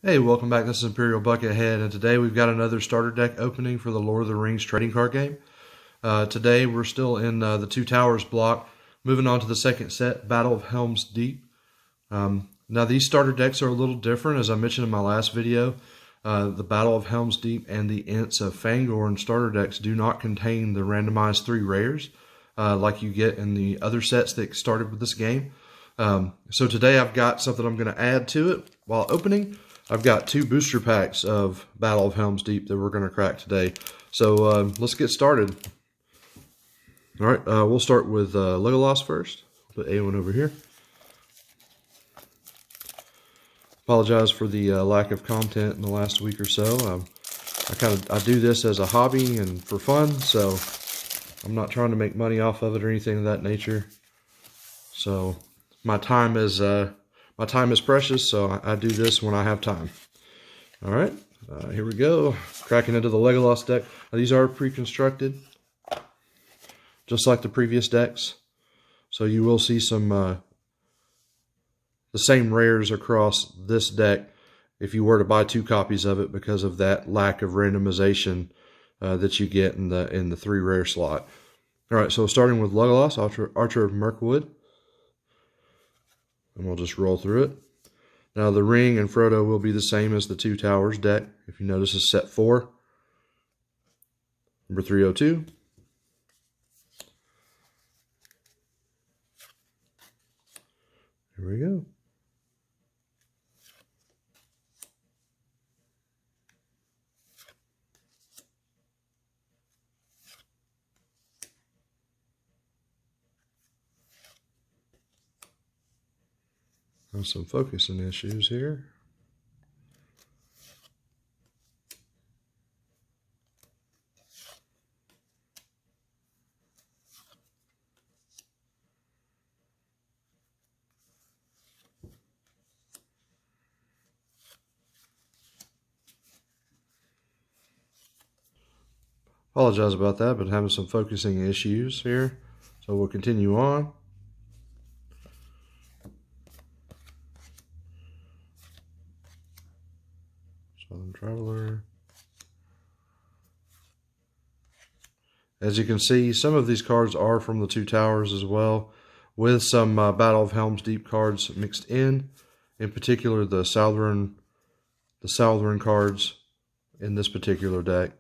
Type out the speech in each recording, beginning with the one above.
Hey, welcome back. This is Imperial Buckethead, and today we've got another starter deck opening for the Lord of the Rings trading card game. Today we're still in the Two Towers block, moving on to the second set, Battle of Helm's Deep. Now these starter decks are a little different, as I mentioned in my last video. The Battle of Helm's Deep and the Ents of Fangorn starter decks do not contain the randomized 3 rares like you get in the other sets that started with this game. So today I've got something I'm going to add to it while opening. I've got 2 booster packs of Battle of Helm's Deep that we're going to crack today. So let's get started. All right, we'll start with Legolas first. Put Eowyn over here. Apologize for the lack of content in the last week or so. I do this as a hobby and for fun, so I'm not trying to make money off of it or anything of that nature. So my time is precious, so I do this when I have time. All right, here we go. Cracking into the Legolas deck. Now, these are pre-constructed, just like the previous decks. So you will see some the same rares across this deck if you were to buy 2 copies of it, because of that lack of randomization that you get in the 3 rare slot. All right, so starting with Legolas, Archer of Mirkwood. And we'll just roll through it. Now the ring and Frodo will be the same as the Two Towers deck. If you notice, it's set 4. Number 302. Here we go. There's some focusing issues here. Apologize about that, but having some focusing issues here. So we'll continue on. Southern Traveler. As you can see, some of these cards are from the Two Towers as well, with some Battle of Helm's Deep cards mixed in. In particular, the Southern cards in this particular deck.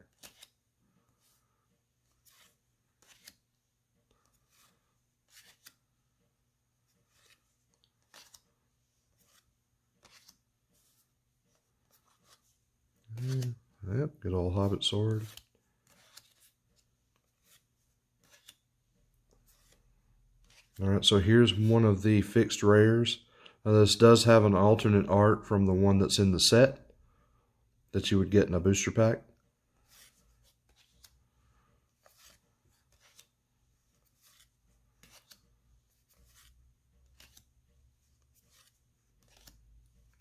Yep, good old Hobbit sword. Alright, so here's one of the fixed rares. Now this does have an alternate art from the one that's in the set that you would get in a booster pack.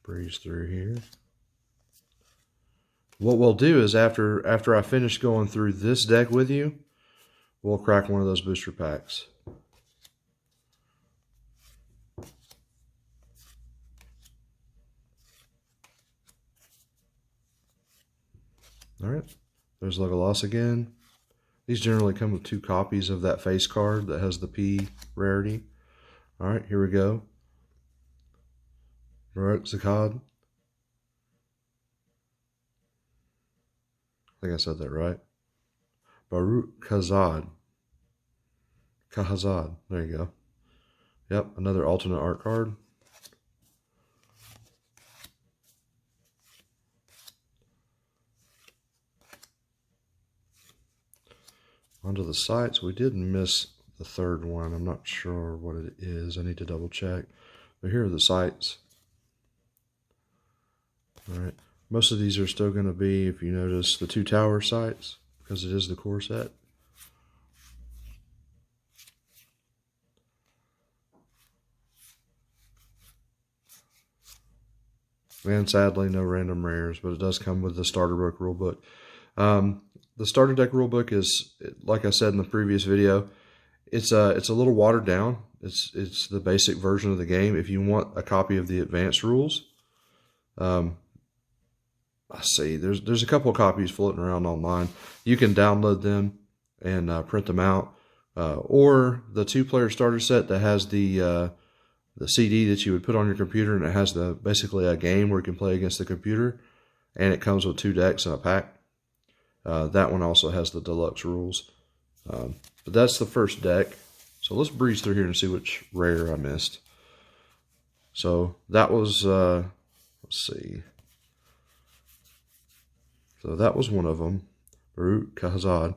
Breeze through here. What we'll do is after I finish going through this deck with you, we'll crack one of those booster packs. Alright, there's Legolas again. These generally come with 2 copies of that face card that has the P rarity. Alright, here we go. Baruch Zakad. I think I said that right. Baruch Khazad. Khazad. There you go. Yep, another alternate art card. Onto the sites. We did miss the 3rd one. I'm not sure what it is. I need to double check. But here are the sites. Alright. Most of these are still going to be, if you notice, the Two Tower sites, because it is the core set. And sadly, no random rares, but it does come with the starter book rulebook. The starter deck rulebook is, like I said in the previous video, it's a little watered down. It's the basic version of the game. If you want a copy of the advanced rules, I see. There's a couple of copies floating around online. You can download them and print them out, or the 2-player starter set that has the CD that you would put on your computer, and it has basically a game where you can play against the computer, and it comes with 2 decks in a pack. That one also has the deluxe rules, but that's the first deck. So let's breeze through here and see which rare I missed. So that was let's see. So that was one of them. Barut Kahzad.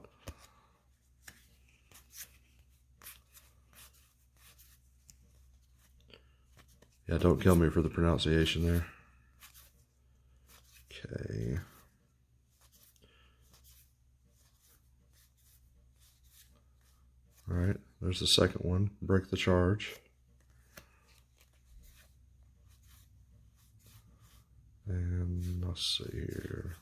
Yeah, don't kill me for the pronunciation there. Okay. All right, there's the second one. Break the charge. And let's see here.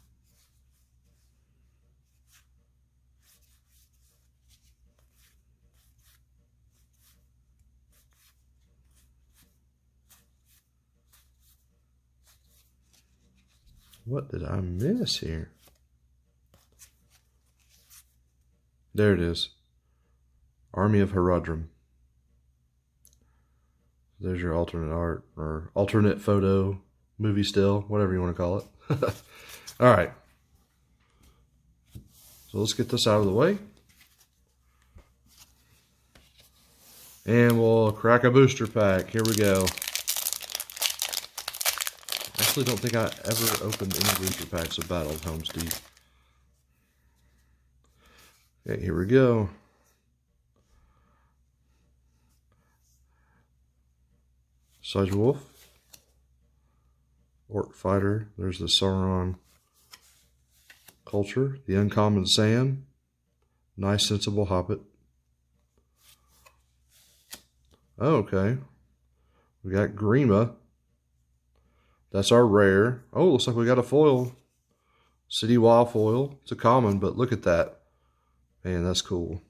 What did I miss here? There it is. Army of Herodrum. There's your alternate art, or alternate photo, movie still, whatever you want to call it. All right. So let's get this out of the way. And we'll crack a booster pack. Here we go. I actually don't think I ever opened any booster packs of Battle of Helm's Deep. Okay, here we go. Sage Wolf. Orc Fighter. There's the Sauron Culture. The Uncommon Sand. Nice Sensible Hobbit. Oh, okay. We got Grima. That's our rare. Oh, looks like we got a foil. City Wild foil. It's a common, but look at that. Man, that's cool.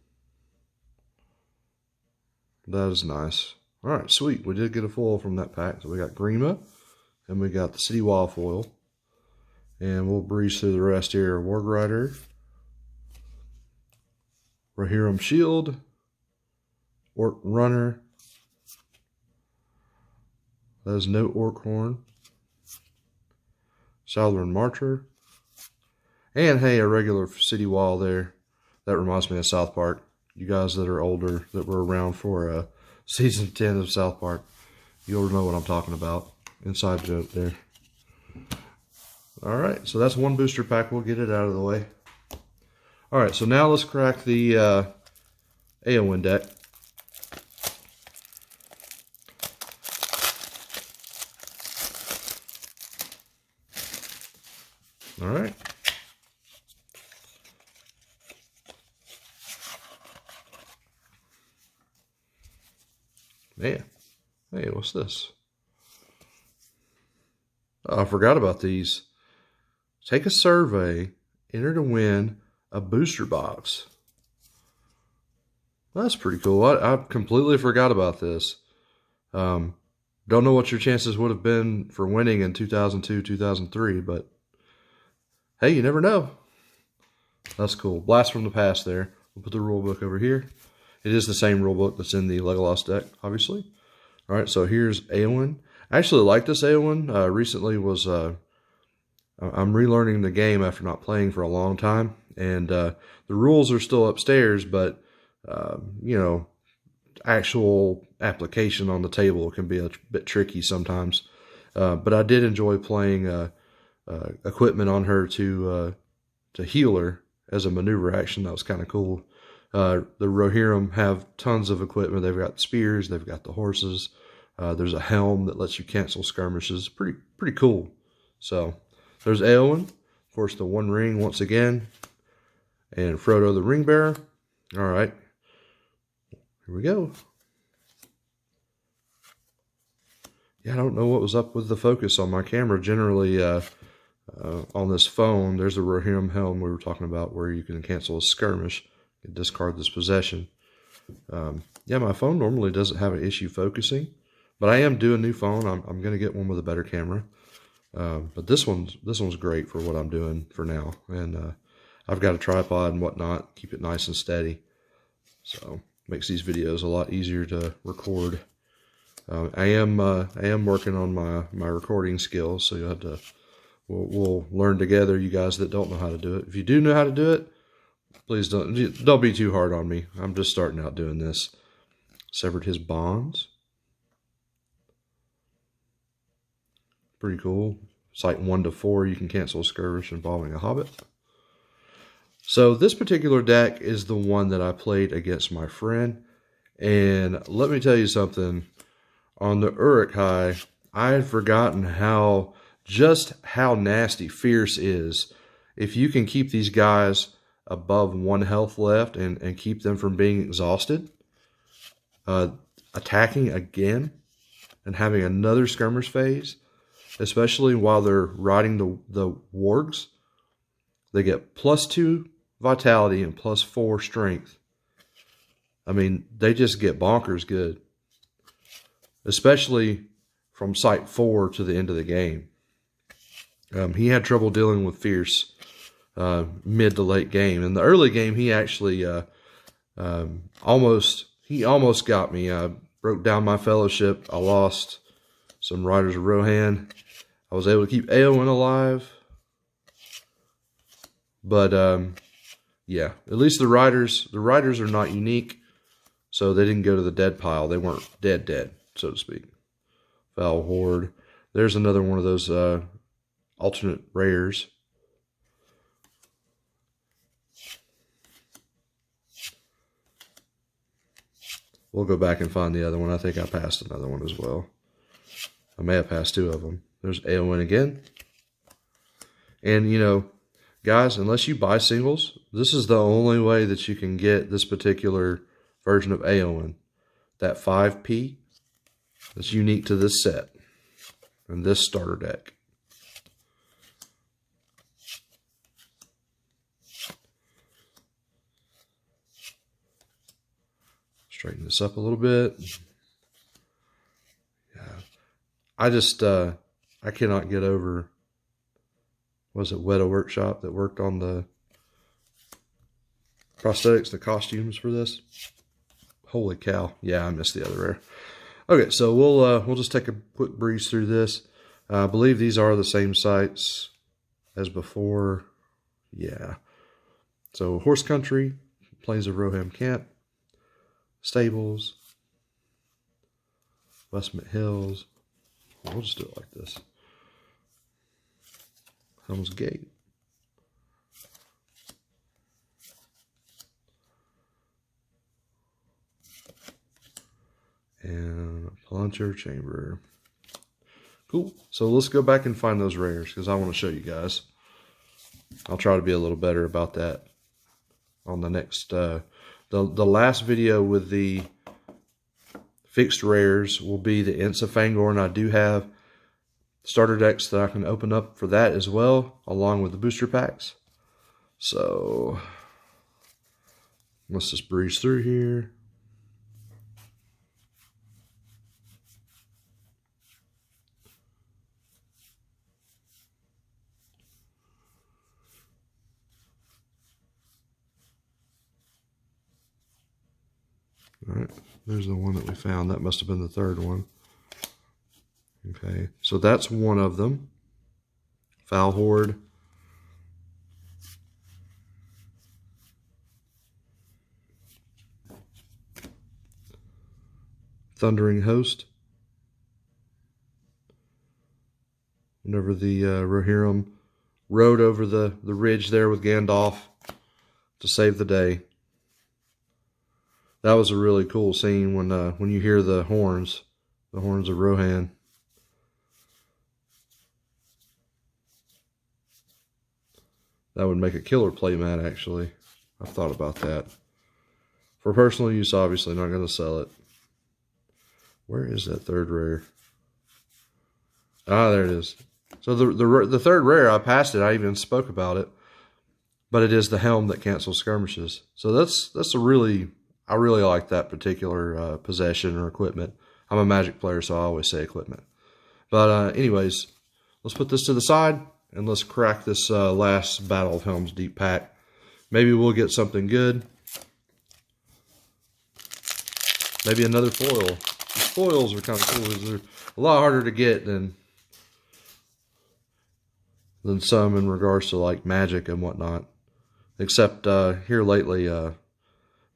That is nice. All right, sweet. We did get a foil from that pack. So we got Grima, and we got the City Wild foil. And we'll breeze through the rest here. Warg Rider. Rohirrim Shield. Orc Runner. That is no Orc Horn. Southern Marcher. And hey, a regular City Wall there. That reminds me of South Park. You guys that are older, that were around for season 10 of South Park, you'll know what I'm talking about. Inside joke there. Alright, so that's one booster pack. We'll get it out of the way. Alright, so now let's crack the Eowyn deck. Alright. Man. Hey, what's this? Oh, I forgot about these. Take a survey. Enter to win a booster box. That's pretty cool. I completely forgot about this. Don't know what your chances would have been for winning in 2002, 2003, but hey, you never know. That's cool. Blast from the past there. We'll put the rule book over here. It is the same rule book that's in the Legolas deck, obviously. All right, so here's Eowyn. I actually like this Eowyn. Recently was, I'm relearning the game after not playing for a long time. And the rules are still upstairs, but, you know, actual application on the table can be a bit tricky sometimes. But I did enjoy playing equipment on her to heal her as a maneuver action. That was kind of cool. The Rohirrim have tons of equipment. They've got spears. They've got the horses. There's a helm that lets you cancel skirmishes. Pretty cool. So there's Eowyn. Of course, the One Ring once again. And Frodo the Ring Bearer. All right. Here we go. Yeah, I don't know what was up with the focus on my camera. Generally, on this phone, there's the Rohirrim helm we were talking about where you can cancel a skirmish and discard this possession. Yeah, my phone normally doesn't have an issue focusing, but I am due a new phone. I'm going to get one with a better camera. But this one's great for what I'm doing for now. And I've got a tripod and whatnot, keep it nice and steady. So makes these videos a lot easier to record. I am working on my recording skills, so you'll have to we'll learn together. You guys that don't know how to do it, if you do know how to do it, please don't be too hard on me. I'm just starting out doing this. Severed his bonds. Pretty cool. Site 1 to 4, you can cancel a skirmish involving a hobbit. So this particular deck is the one that I played against my friend. And let me tell you something. On the Uruk-hai, I had forgotten just how nasty Fierce is. If you can keep these guys above 1 health left and keep them from being exhausted, attacking again and having another skirmish phase, especially while they're riding the wargs, they get +2 vitality and +4 strength. I mean, they just get bonkers good. Especially from Site 4 to the end of the game. He had trouble dealing with Fierce mid to late game. In the early game, he actually almost got me. I broke down my fellowship. I lost some Riders of Rohan. I was able to keep Eowyn alive. But yeah, at least the Riders are not unique, so they didn't go to the dead pile. They weren't dead, so to speak. Foul Horde. There's another one of those alternate rares. We'll go back and find the other one. I think I passed another one as well. I may have passed 2 of them. There's Eowyn again. And, you know, guys, unless you buy singles, this is the only way that you can get this particular version of Eowyn. That 5P that's unique to this set and this starter deck. Straighten this up a little bit. Yeah. I cannot get over, was it Weta Workshop that worked on the prosthetics, the costumes for this? Holy cow. Yeah, I missed the other rare. Okay, so we'll just take a quick breeze through this. I believe these are the same sites as before. Yeah. So Horse Country, Plains of Rohan Camp, Stables, Westmont Hills. We'll just do it like this. Helm's Gate. And Palantir Chamber. Cool. So let's go back and find those rares because I want to show you guys. I'll try to be a little better about that on the next, the last video with the fixed rares will be the Ents of Fangorn. I do have starter decks that I can open up for that as well, along with the booster packs. So let's just breeze through here. All right, there's the one that we found. That must have been the third one. Okay, so that's one of them. Foul Horde. Thundering Host. Whenever the Rohirrim rode over the ridge there with Gandalf to save the day. That was a really cool scene when you hear the horns of Rohan. That would make a killer playmat, actually. I've thought about that. For personal use, obviously, not going to sell it. Where is that third rare? Ah, there it is. So the third rare, I passed it. I even spoke about it. But it is the Helm that cancels skirmishes. So that's a really... I really like that particular possession or equipment. I'm a Magic player, so I always say equipment. But anyways, let's put this to the side and let's crack this last Battle of Helm's Deep pack. Maybe we'll get something good. Maybe another foil. These foils are kind of cool. They're a lot harder to get than some in regards to like Magic and whatnot. Except here lately,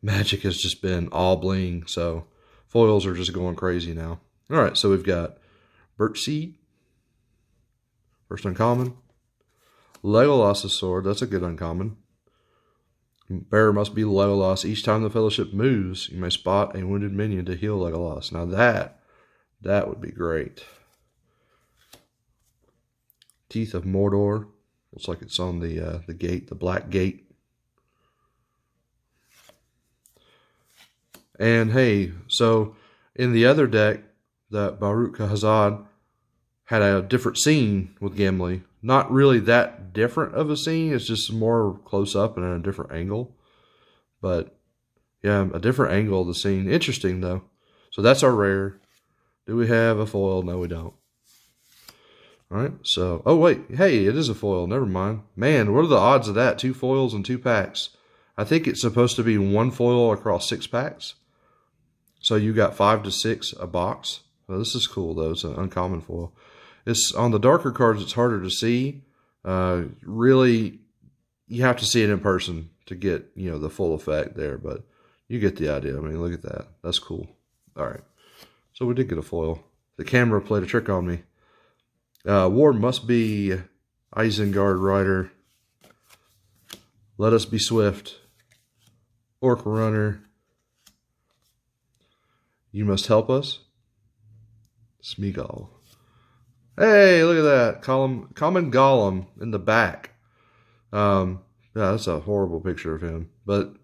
Magic has just been all bling, so foils are just going crazy now. All right, so we've got Birch Seed, first uncommon. Legolas' sword, that's a good uncommon. Bearer must be Legolas. Each time the Fellowship moves, you may spot a wounded minion to heal Legolas. Now that would be great. Teeth of Mordor. Looks like it's on the gate, the black gate. And hey, so in the other deck, that Baruch Hazad had a different scene with Gimli. Not really that different of a scene. It's just more close up and at a different angle. But yeah, a different angle of the scene. Interesting though. So that's our rare. Do we have a foil? No, we don't. All right. So, oh wait, hey, it is a foil. Never mind. Man, what are the odds of that? 2 foils and 2 packs. I think it's supposed to be 1 foil across 6 packs. So you got 5 to 6 a box. Well, this is cool though. It's an uncommon foil. It's on the darker cards. It's harder to see. Really, you have to see it in person to get the full effect there. But you get the idea. I mean, look at that. That's cool. All right. So we did get a foil. The camera played a trick on me. War must be Isengard Rider. Let us be swift. Orc Runner. You must help us. Smeagol. Hey, look at that. Common Gollum in the back. Yeah, that's a horrible picture of him. But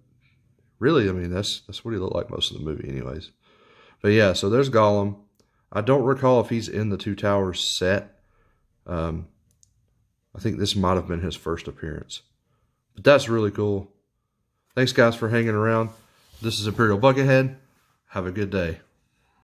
really, I mean, that's what he looked like most of the movie anyways. But yeah, so there's Gollum. I don't recall if he's in the Two Towers set. I think this might have been his first appearance. But that's really cool. Thanks, guys, for hanging around. This is Imperial Buckethead. Have a good day.